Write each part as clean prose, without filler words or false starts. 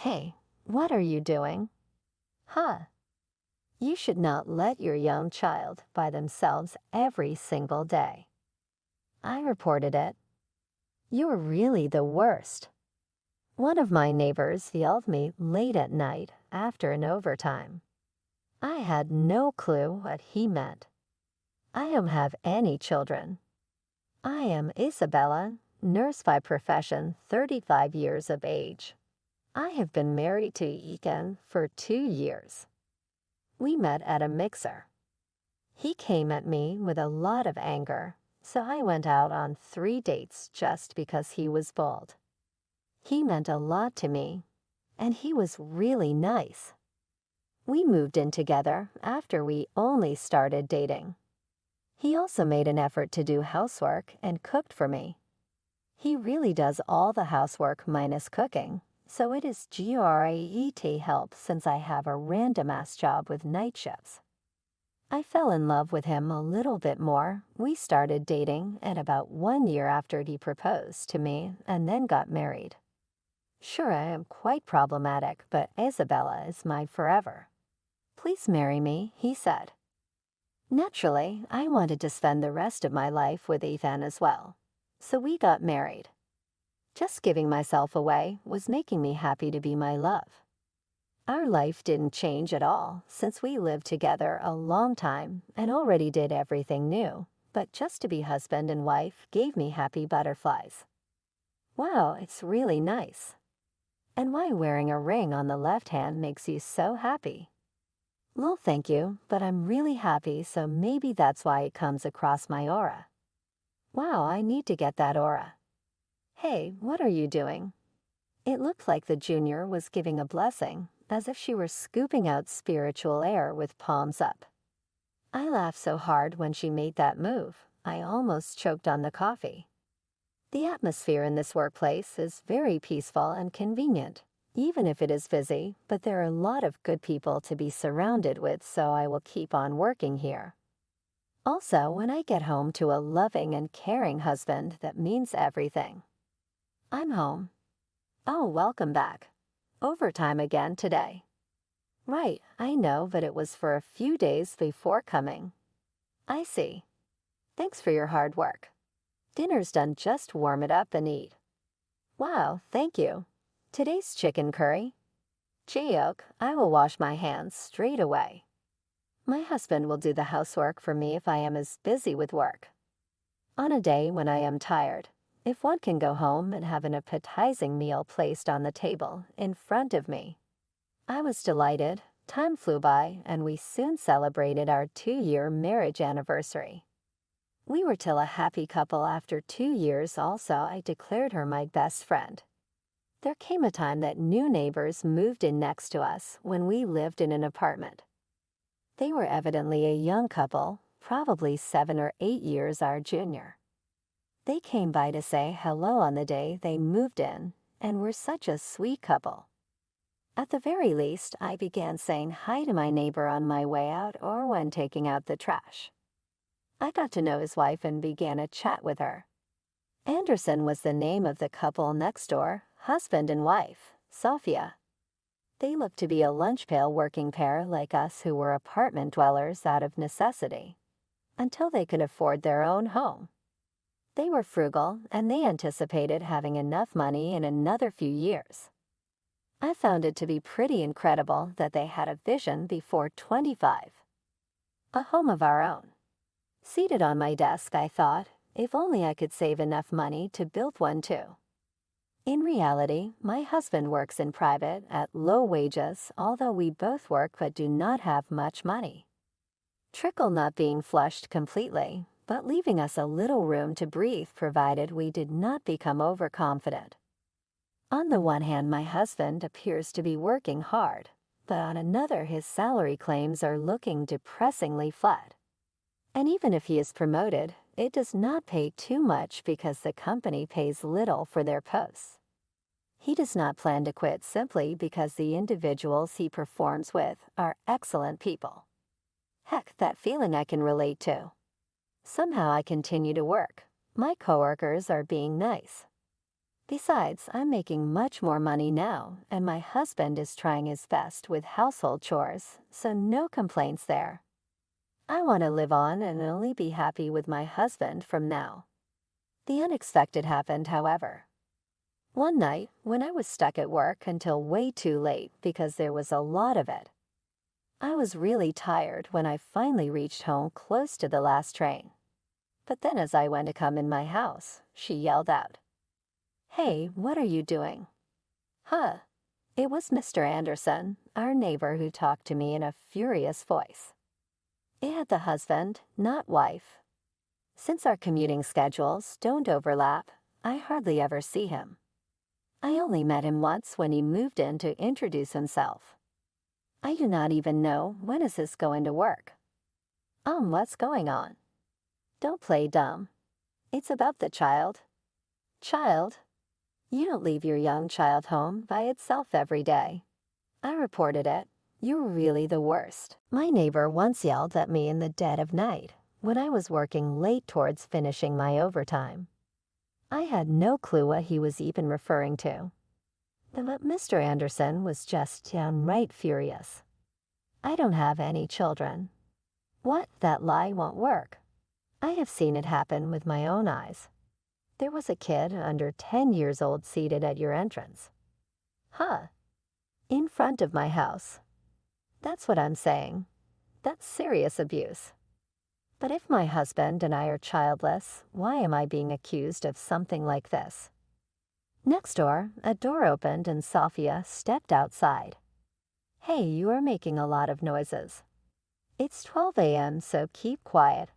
Hey, what are you doing? Huh? You should not let your young child by themselves every single day. I reported it. You're really the worst. One of my neighbors yelled me late at night after an overtime. I had no clue what he meant. I don't have any children. I am Isabella, nurse by profession, 35 years of age. I have been married to Egan for 2 years. We met at a mixer. He came at me with a lot of anger, so I went out on 3 dates just because he was bald. He meant a lot to me, and he was really nice. We moved in together after we only started dating. He also made an effort to do housework and cooked for me. He really does all the housework minus cooking, so it is great help since I have a random-ass job with night shifts. I fell in love with him a little bit more. We started dating at about 1 year after he proposed to me and then got married. Sure, I am quite problematic, but Isabella is my forever. Please marry me, he said. Naturally, I wanted to spend the rest of my life with Ethan as well, so we got married. Just giving myself away was making me happy to be my love. Our life didn't change at all since we lived together a long time and already did everything new, but just to be husband and wife gave me happy butterflies. Wow, it's really nice. And why wearing a ring on the left hand makes you so happy? Well, thank you, but I'm really happy, so maybe that's why it comes across my aura. Wow, I need to get that aura. Hey, what are you doing? It looked like the junior was giving a blessing, as if she were scooping out spiritual air with palms up. I laughed so hard when she made that move, I almost choked on the coffee. The atmosphere in this workplace is very peaceful and convenient, even if it is busy, but there are a lot of good people to be surrounded with, so I will keep on working here. Also, when I get home to a loving and caring husband, that means everything. I'm home. Oh, welcome back. Overtime again today. Right, I know, but it was for a few days before coming. I see. Thanks for your hard work. Dinner's done, just warm it up and eat. Wow, thank you. Today's chicken curry. Geok, I will wash my hands straight away. My husband will do the housework for me if I am as busy with work. On a day when I am tired, if one can go home and have an appetizing meal placed on the table in front of me. I was delighted. Time flew by, and we soon celebrated our 2-year marriage anniversary. We were still a happy couple after 2 years. Also, I declared her my best friend. There came a time that new neighbors moved in next to us when we lived in an apartment. They were evidently a young couple, probably 7 or 8 years our junior. They came by to say hello on the day they moved in, and were such a sweet couple. At the very least, I began saying hi to my neighbor on my way out or when taking out the trash. I got to know his wife and began a chat with her. Anderson was the name of the couple next door, husband and wife, Sophia. They looked to be a lunch pail working pair like us who were apartment dwellers out of necessity, until they could afford their own home. They were frugal, and they anticipated having enough money in another few years. I found it to be pretty incredible that they had a vision before 25. A home of our own. Seated on my desk, I thought, if only I could save enough money to build one too. In reality, my husband works in private at low wages, although we both work but do not have much money. Trickle not being flushed completely, but leaving us a little room to breathe provided we did not become overconfident. On the one hand, my husband appears to be working hard, but on another, his salary claims are looking depressingly flat. And even if he is promoted, it does not pay too much because the company pays little for their posts. He does not plan to quit simply because the individuals he performs with are excellent people. Heck, that feeling I can relate to. Somehow I continue to work. My coworkers are being nice. Besides, I'm making much more money now, and my husband is trying his best with household chores, so no complaints there. I want to live on and only be happy with my husband from now. The unexpected happened, however. One night, when I was stuck at work until way too late because there was a lot of it, I was really tired when I finally reached home close to the last train. But then as I went to come in my house, she yelled out, "Hey, what are you doing?" Huh. It was Mr. Anderson, our neighbor, who talked to me in a furious voice. It had the husband, not wife. Since our commuting schedules don't overlap, I hardly ever see him. I only met him once when he moved in to introduce himself. I do not even know when is this going to work. What's going on? Don't play dumb. It's about the child. Child? You don't leave your young child home by itself every day. I reported it. You're really the worst. My neighbor once yelled at me in the dead of night when I was working late towards finishing my overtime. I had no clue what he was even referring to. But Mr. Anderson was just downright furious. I don't have any children. What? That lie won't work. I have seen it happen with my own eyes. There was a kid under 10 years old seated at your entrance. Huh. In front of my house. That's what I'm saying. That's serious abuse. But if my husband and I are childless, why am I being accused of something like this? Next door, a door opened and Sophia stepped outside. Hey, you are making a lot of noises. It's 12 a.m., so keep quiet.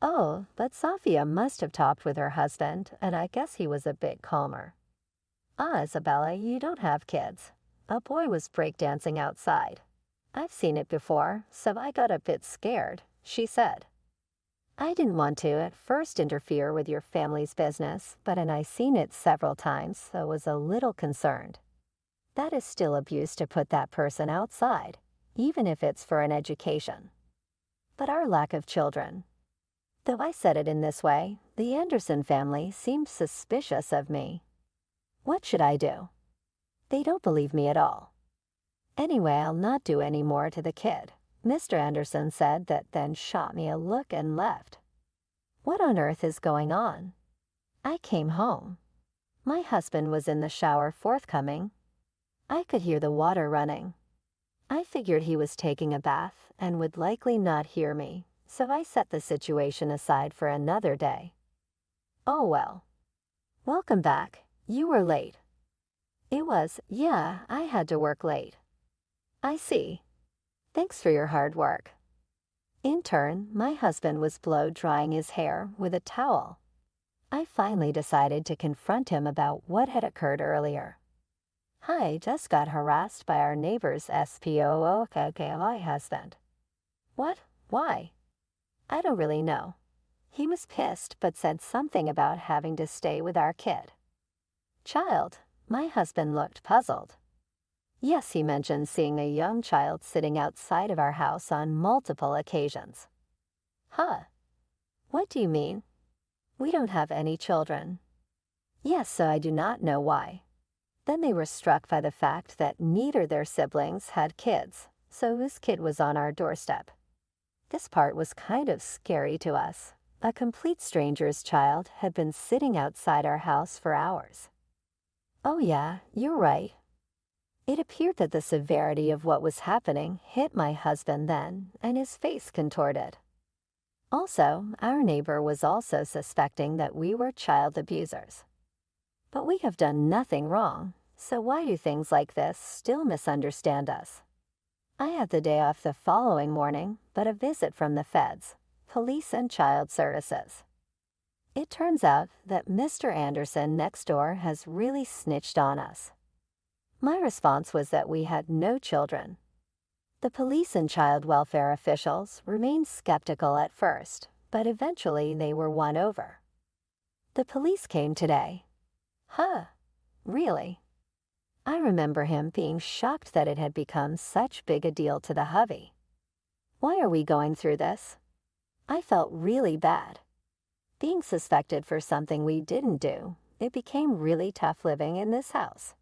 Oh, but Sophia must have talked with her husband, and I guess he was a bit calmer. Isabella, you don't have kids. A boy was breakdancing outside. I've seen it before, so I got a bit scared, she said. I didn't want to at first interfere with your family's business, but I seen it several times, so was a little concerned. That is still abuse to put that person outside, even if it's for an education. But our lack of children. Though I said it in this way, the Anderson family seems suspicious of me. What should I do? They don't believe me at all. Anyway, I'll not do any more to the kid. Mr. Anderson said that, then shot me a look and left. What on earth is going on? I came home. My husband was in the shower forthcoming. I could hear the water running. I figured he was taking a bath and would likely not hear me, so I set the situation aside for another day. Oh well. Welcome back. You were late. It was, yeah, I had to work late. I see. Thanks for your hard work. In turn, my husband was blow-drying his hair with a towel. I finally decided to confront him about what had occurred earlier. I just got harassed by our neighbor's SPOOKKI husband. What? Why? I don't really know. He was pissed but said something about having to stay with our kid. Child, my husband looked puzzled. Yes, he mentioned seeing a young child sitting outside of our house on multiple occasions. Huh. What do you mean? We don't have any children. Yes, so I do not know why. Then they were struck by the fact that neither their siblings had kids, so whose kid was on our doorstep? This part was kind of scary to us. A complete stranger's child had been sitting outside our house for hours. Oh yeah, you're right. It appeared that the severity of what was happening hit my husband then, and his face contorted. Also, our neighbor was also suspecting that we were child abusers. But we have done nothing wrong, so why do things like this still misunderstand us? I had the day off the following morning, but a visit from the feds, police and child services. It turns out that Mr. Anderson next door has really snitched on us. My response was that we had no children. The police and child welfare officials remained skeptical at first, but eventually they were won over. The police came today. Huh, really? I remember him being shocked that it had become such big a deal to the hubby. Why are we going through this? I felt really bad. Being suspected for something we didn't do, it became really tough living in this house.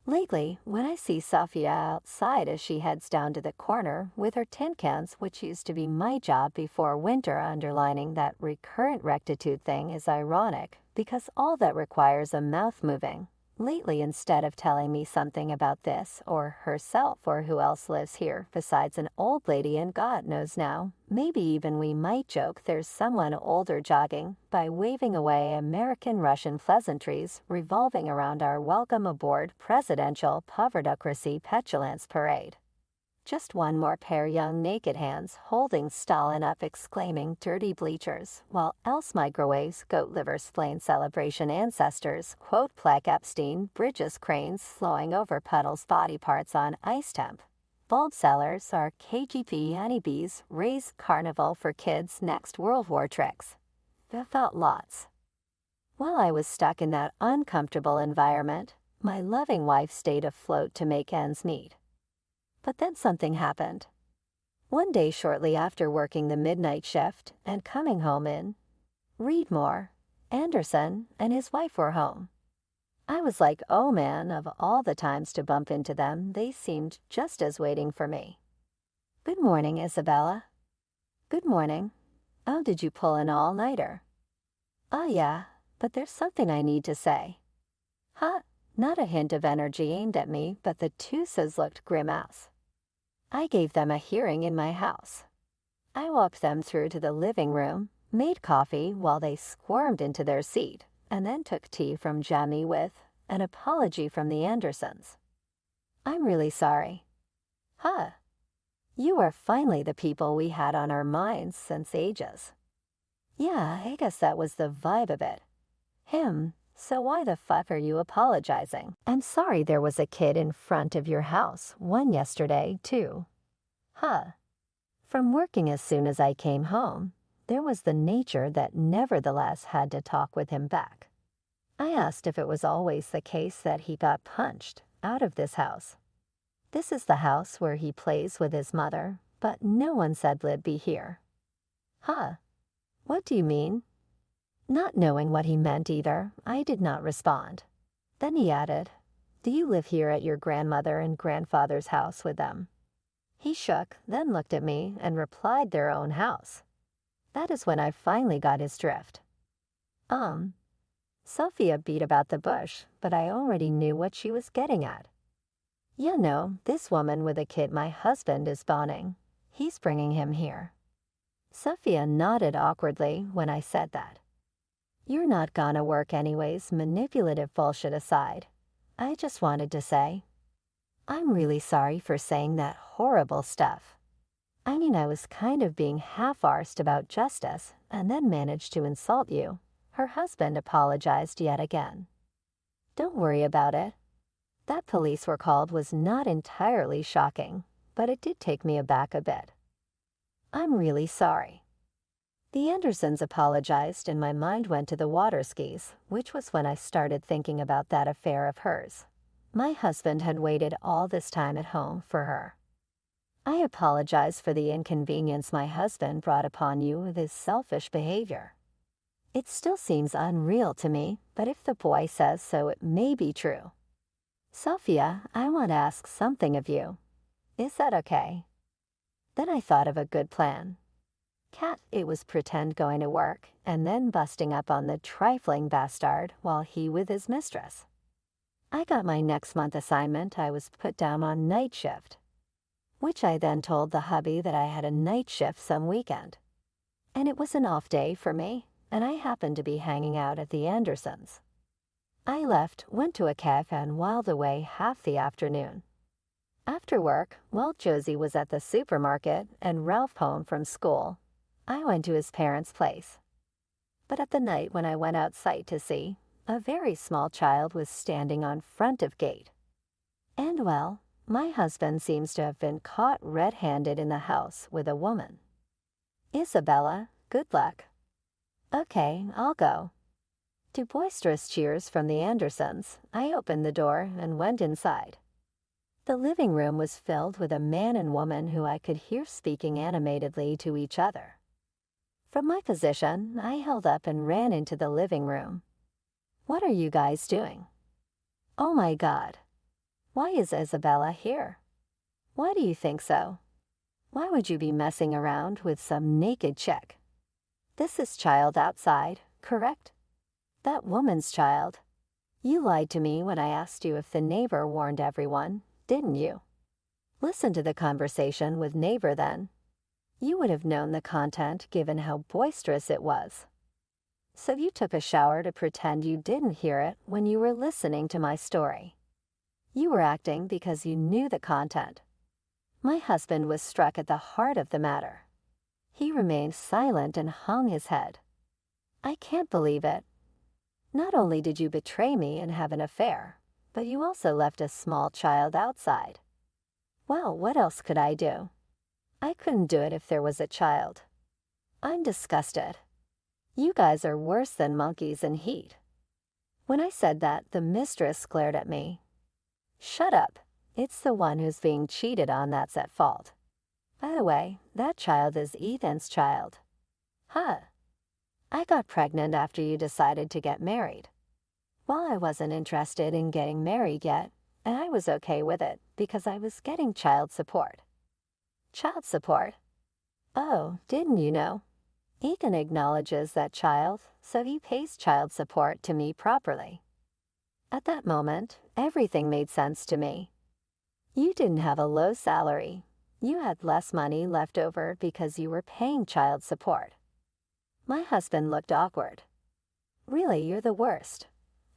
Lately, when I see Sophia outside as she heads down to the corner with her tin cans, which used to be my job before winter, underlining that recurrent rectitude thing is ironic because all that requires a mouth moving. Lately, instead of telling me something about this or herself or who else lives here besides an old lady and God knows now, maybe even we might joke there's someone older jogging by waving away American-Russian pleasantries revolving around our welcome aboard presidential povertocracy petulance parade. Just one more pair young naked hands holding Stalin up exclaiming dirty bleachers, while else microwaves goat liver spleen celebration ancestors quote plaque Epstein bridges cranes slowing over puddles body parts on ice temp. Bulb sellers are KGP honeybees raise carnival for kids next World War tricks. Felt lots. While I was stuck in that uncomfortable environment, my loving wife stayed afloat to make ends meet. But then something happened. One day shortly after working the midnight shift and coming home in, Reedmore, Anderson, and his wife were home. I was like, oh man, of all the times to bump into them, they seemed just as waiting for me. Good morning, Isabella. Good morning. Oh, did you pull an all-nighter? Oh yeah, but there's something I need to say. Huh? Not a hint of energy aimed at me, but the Tusas looked grimace. I gave them a hearing in my house. I walked them through to the living room, made coffee while they squirmed into their seat, and then took tea from Jamie with an apology from the Andersons. I'm really sorry. Huh? You are finally the people we had on our minds since ages. Yeah, I guess that was the vibe of it. Him. So why the fuck are you apologizing? I'm sorry there was a kid in front of your house, one yesterday, too. Huh. From working as soon as I came home, there was the nature that nevertheless had to talk with him back. I asked if it was always the case that he got punched out of this house. This is the house where he plays with his mother, but no one said Lid be here. Huh. What do you mean? Not knowing what he meant either, I did not respond. Then he added, do you live here at your grandmother and grandfather's house with them? He shook, then looked at me and replied their own house. That is when I finally got his drift. Sophia beat about the bush, but I already knew what she was getting at. You know, this woman with a kid my husband is boning. He's bringing him here. Sophia nodded awkwardly when I said that. You're not gonna work anyways, manipulative bullshit aside. I just wanted to say, I'm really sorry for saying that horrible stuff. I mean, I was kind of being half-arsed about justice and then managed to insult you. Her husband apologized yet again. Don't worry about it. That police were called was not entirely shocking, but it did take me aback a bit. I'm really sorry. The Andersons apologized and my mind went to the water skis, which was when I started thinking about that affair of hers. My husband had waited all this time at home for her. I apologize for the inconvenience my husband brought upon you with his selfish behavior. It still seems unreal to me, but if the boy says so, it may be true. Sophia, I want to ask something of you. Is that okay? Then I thought of a good plan. Cat, it was pretend going to work, and then busting up on the trifling bastard while he with his mistress. I got my next month assignment. I was put down on night shift, which I then told the hubby that I had a night shift some weekend. And it was an off day for me, and I happened to be hanging out at the Andersons. I left, went to a cafe, and whiled away half the afternoon. After work, while Josie was at the supermarket and Ralph home from school, I went to his parents' place. But at the night when I went outside to see, a very small child was standing on front of gate. And well, my husband seems to have been caught red-handed in the house with a woman. Isabella, good luck. Okay, I'll go. To boisterous cheers from the Andersons, I opened the door and went inside. The living room was filled with a man and woman who I could hear speaking animatedly to each other. From my position, I held up and ran into the living room. What are you guys doing? Oh my God. Why is Isabella here? Why do you think so? Why would you be messing around with some naked chick? This is child outside, correct? That woman's child. You lied to me when I asked you if the neighbor warned everyone, didn't you? Listen to the conversation with neighbor then. You would have known the content given how boisterous it was. So you took a shower to pretend you didn't hear it when you were listening to my story. You were acting because you knew the content. My husband was struck at the heart of the matter. He remained silent and hung his head. I can't believe it. Not only did you betray me and have an affair, but you also left a small child outside. Well, what else could I do? I couldn't do it if there was a child. I'm disgusted. You guys are worse than monkeys in heat. When I said that, the mistress glared at me. Shut up. It's the one who's being cheated on that's at fault. By the way, that child is Ethan's child. Huh. I got pregnant after you decided to get married. Well, I wasn't interested in getting married yet, and I was okay with it because I was getting child support. Child support? Oh, didn't you know? Ethan acknowledges that child, so he pays child support to me properly. At that moment, everything made sense to me. You didn't have a low salary. You had less money left over because you were paying child support. My husband looked awkward. Really, you're the worst.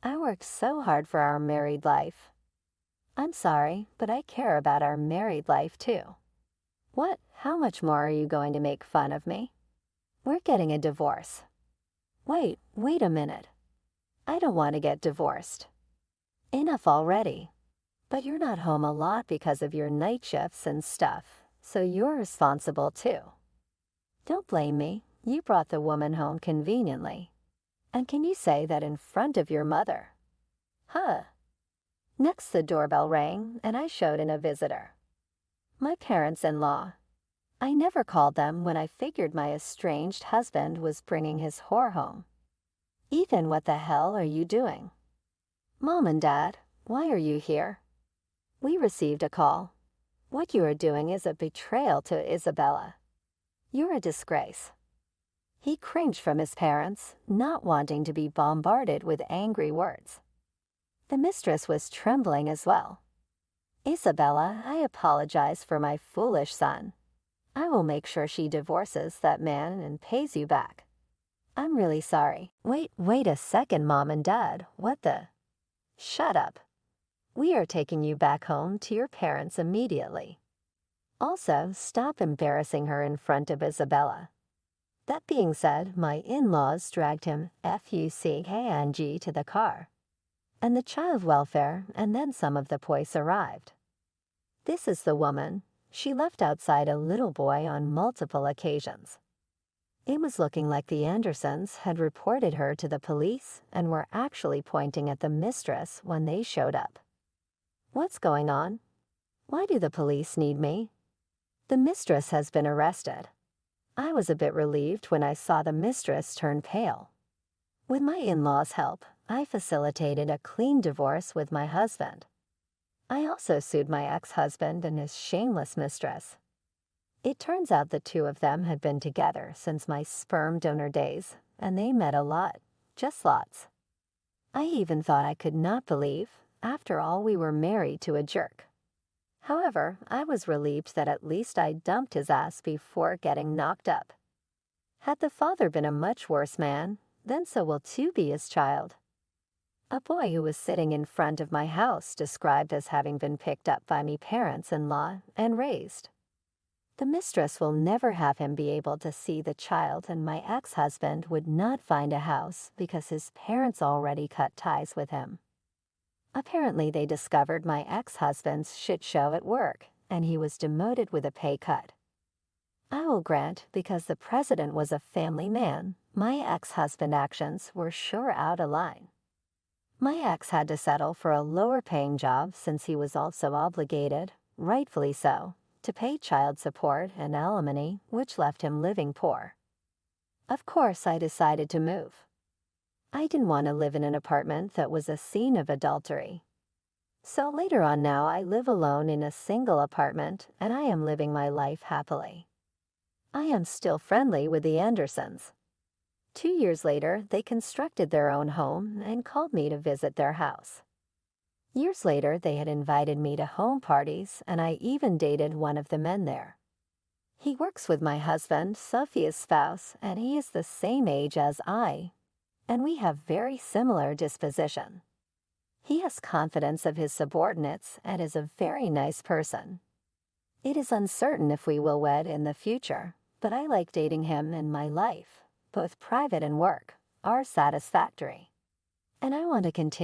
I worked so hard for our married life. I'm sorry, but I care about our married life too. What? How much more are you going to make fun of me? We're getting a divorce. Wait a minute. I don't want to get divorced. Enough already. But you're not home a lot because of your night shifts and stuff, so you're responsible too. Don't blame me. You brought the woman home conveniently. And can you say that in front of your mother? Huh. Next the doorbell rang and I showed in a visitor. My parents-in-law. I never called them when I figured my estranged husband was bringing his whore home. Ethan, what the hell are you doing? Mom and Dad, why are you here? We received a call. What you are doing is a betrayal to Isabella. You're a disgrace. He cringed from his parents, not wanting to be bombarded with angry words. The mistress was trembling as well. Isabella, I apologize for my foolish son. I will make sure she divorces that man and pays you back. I'm really sorry. Wait a second, Mom and Dad. What the? Shut up. We are taking you back home to your parents immediately. Also, stop embarrassing her in front of Isabella. That being said, my in-laws dragged him fucking to the car. And the child welfare and then some of the police arrived. This is the woman. She left outside a little boy on multiple occasions. It was looking like the Andersons had reported her to the police and were actually pointing at the mistress when they showed up. What's going on? Why do the police need me? The mistress has been arrested. I was a bit relieved when I saw the mistress turn pale. With my in-laws' help, I facilitated a clean divorce with my husband. I also sued my ex-husband and his shameless mistress. It turns out the two of them had been together since my sperm donor days, and they met a lot, just lots. I even thought I could not believe, after all, we were married to a jerk. However, I was relieved that at least I dumped his ass before getting knocked up. Had the father been a much worse man, then so will too be his child. A boy who was sitting in front of my house described as having been picked up by me parents-in-law and raised. The mistress will never have him be able to see the child, and my ex-husband would not find a house because his parents already cut ties with him. Apparently they discovered my ex-husband's shit show at work, and he was demoted with a pay cut. I will grant, because the president was a family man, my ex-husband's actions were sure out of line. My ex had to settle for a lower-paying job since he was also obligated, rightfully so, to pay child support and alimony, which left him living poor. Of course, I decided to move. I didn't want to live in an apartment that was a scene of adultery. So later on now, I live alone in a single apartment, and I am living my life happily. I am still friendly with the Andersons. 2 years later, they constructed their own home and called me to visit their house. Years later, they had invited me to home parties, and I even dated one of the men there. He works with my husband, Sophia's spouse, and he is the same age as I, and we have very similar disposition. He has confidence of his subordinates and is a very nice person. It is uncertain if we will wed in the future, but I like dating him, and my life, both private and work, are satisfactory. And I want to continue